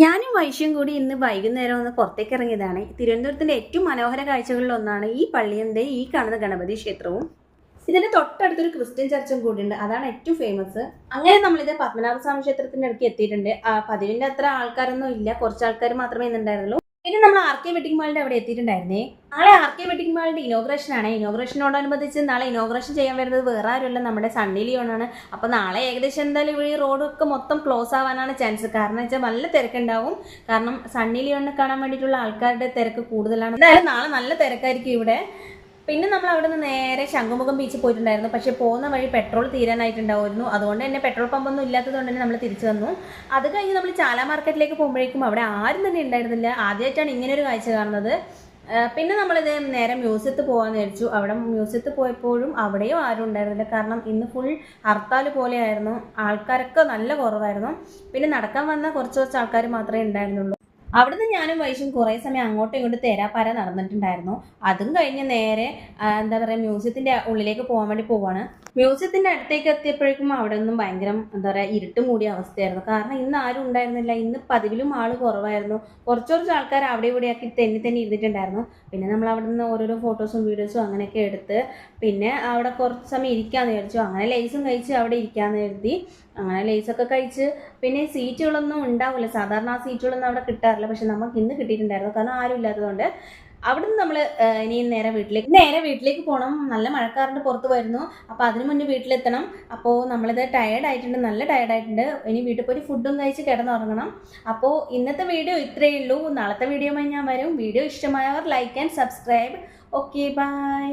ഞാനും വൈശ്യം കൂടി ഇന്ന് വൈകുന്നേരം ഒന്ന് പുറത്തേക്ക് ഇറങ്ങിയതാണ്. തിരുവനന്തപുരത്തിന്റെ ഏറ്റവും മനോഹര കാഴ്ചകളിൽ ഒന്നാണ് ഈ പള്ളിയുടെ ഈ കാണുന്ന ഗണപതി ക്ഷേത്രവും. ഇതിന്റെ തൊട്ടടുത്തൊരു ക്രിസ്ത്യൻ ചർച്ചും കൂടിയുണ്ട്, അതാണ് ഏറ്റവും ഫേമസ്. അങ്ങനെ നമ്മളിത് പത്മനാഭസ്വാമി ക്ഷേത്രത്തിന്റെ അടുത്ത് എത്തിയിട്ടുണ്ട്. പതിവിന്റെ അത്ര ആൾക്കാരൊന്നും ഇല്ല, കുറച്ച് ആൾക്കാർ മാത്രമേ ഇന്നുണ്ടായിരുന്നുള്ളൂ. പിന്നെ നമ്മൾ ആർ കെ വെഡിങ് മാളിന്റെ അവിടെ എത്തിയിട്ടുണ്ടായിരുന്നേ. നാളെ ആർ കെ വെഡിങ് മാളിന്റെ ഇനോഗ്രേഷൻ ആണ്. ഇനോഗ്രേഷനോടനുബന്ധിച്ച് നാളെ ഇനോഗ്രേഷൻ ചെയ്യാൻ വരുന്നത് വേറെ ആരുമല്ല, നമ്മുടെ സണ്ണി ലിയോണാണ്. അപ്പൊ നാളെ ഏകദേശം എന്തായാലും ഈ റോഡൊക്കെ മൊത്തം ക്ലോസ് ആവാനാണ് ചാൻസ്. കാരണം വെച്ചാൽ നല്ല തിരക്കുണ്ടാവും. കാരണം സണ്ണി ലിയോണിനെ കാണാൻ വേണ്ടിയിട്ടുള്ള ആൾക്കാരുടെ തിരക്ക് കൂടുതലാണ്. എന്തായാലും നാളെ നല്ല തിരക്കായിരിക്കും ഇവിടെ. പിന്നെ നമ്മൾ അവിടെ നിന്ന് നേരെ ശംഖുമുഖം ബീച്ചിൽ പോയിട്ടുണ്ടായിരുന്നു. പക്ഷേ പോകുന്ന വഴി പെട്രോൾ തീരാനായിട്ടുണ്ടായിരുന്നു. അതുകൊണ്ട് തന്നെ പെട്രോൾ പമ്പൊന്നും ഇല്ലാത്തത് കൊണ്ട് തന്നെ നമ്മൾ തിരിച്ചു വന്നു. അത് കഴിഞ്ഞ് നമ്മൾ ചാല മാർക്കറ്റിലേക്ക് പോകുമ്പോഴേക്കും അവിടെ ആരും തന്നെ ഉണ്ടായിരുന്നില്ല. ആദ്യമായിട്ടാണ് ഇങ്ങനെ ഒരു കാഴ്ച കാണുന്നത്. പിന്നെ നമ്മളിത് നേരെ മ്യൂസിയത്തിൽ പോകാമെന്ന് വിചാരിച്ചു. അവിടെ മ്യൂസിയത്തിൽ പോയപ്പോഴും അവിടെയും ആരും ഉണ്ടായിരുന്നില്ല. കാരണം ഇന്ന് ഫുൾ ഹർത്താൽ പോലെയായിരുന്നു, ആൾക്കാരൊക്കെ നല്ല കുറവായിരുന്നു. പിന്നെ നടക്കാൻ വന്ന കുറച്ച് ആൾക്കാർ മാത്രമേ ഉണ്ടായിരുന്നുള്ളൂ. അവിടുന്ന് ഞാനും വൈശും കുറേ സമയം അങ്ങോട്ടും ഇങ്ങോട്ടും തേരാപ്പാര നടന്നിട്ടുണ്ടായിരുന്നു. അതും കഴിഞ്ഞ് നേരെ എന്താ പറയുക, മ്യൂസിയത്തിൻ്റെ ഉള്ളിലേക്ക് പോകാൻ വേണ്ടി പോവാണ്. മ്യൂസിയത്തിൻ്റെ അടുത്തേക്ക് എത്തിയപ്പോഴേക്കും അവിടെ ഒന്നും ഭയങ്കര എന്താ പറയുക, ഇരുട്ട് മൂടിയ അവസ്ഥയായിരുന്നു. കാരണം ഇന്ന് ആരും ഉണ്ടായിരുന്നില്ല. ഇന്ന് പതിവിലും ആൾ കുറവായിരുന്നു. കുറച്ച് ആൾക്കാർ അവിടെ ഇവിടെയാക്കി തെന്നി ഇരുന്നിട്ടുണ്ടായിരുന്നു. പിന്നെ നമ്മൾ അവിടെ നിന്ന് ഓരോരോ ഫോട്ടോസും വീഡിയോസും അങ്ങനെയൊക്കെ എടുത്ത് പിന്നെ അവിടെ കുറച്ച് സമയം ഇരിക്കാമെന്ന് വിചാരിച്ചു. അങ്ങനെ ലേസും കഴിച്ച് അവിടെ ഇരിക്കാമെന്ന് കരുതി. അങ്ങനെ ലേസൊക്കെ കഴിച്ച് പിന്നെ സീറ്റുകളൊന്നും ഉണ്ടാവില്ല, സാധാരണ ആ സീറ്റുകളൊന്നും അവിടെ കിട്ടാറില്ല. പക്ഷെ നമുക്ക് ഇന്ന് കിട്ടിയിട്ടുണ്ടായിരുന്നു, കാരണം ആരും ഇല്ലാത്തതുകൊണ്ട്. അവിടെ നിന്ന് നമ്മൾ ഇനി നേരെ വീട്ടിലേക്ക് പോകണം. നല്ല മഴക്കാറിൻ്റെ പുറത്ത് വരുന്നു. അപ്പോൾ അതിന് മുന്നേ വീട്ടിലെത്തണം. അപ്പോൾ നമ്മളിത് ടയേർഡായിട്ടുണ്ട്, നല്ല ടയേർഡായിട്ടുണ്ട്. ഇനി വീട്ടിൽ പോയി ഫുഡും കഴിച്ച് കിടന്നുറങ്ങണം. അപ്പോൾ ഇന്നത്തെ വീഡിയോ ഇത്രയേ ഉള്ളൂ. നാളത്തെ വീഡിയോയുമായി ഞാൻ വരും. വീഡിയോ ഇഷ്ടമായവർ like and subscribe. Okay, by.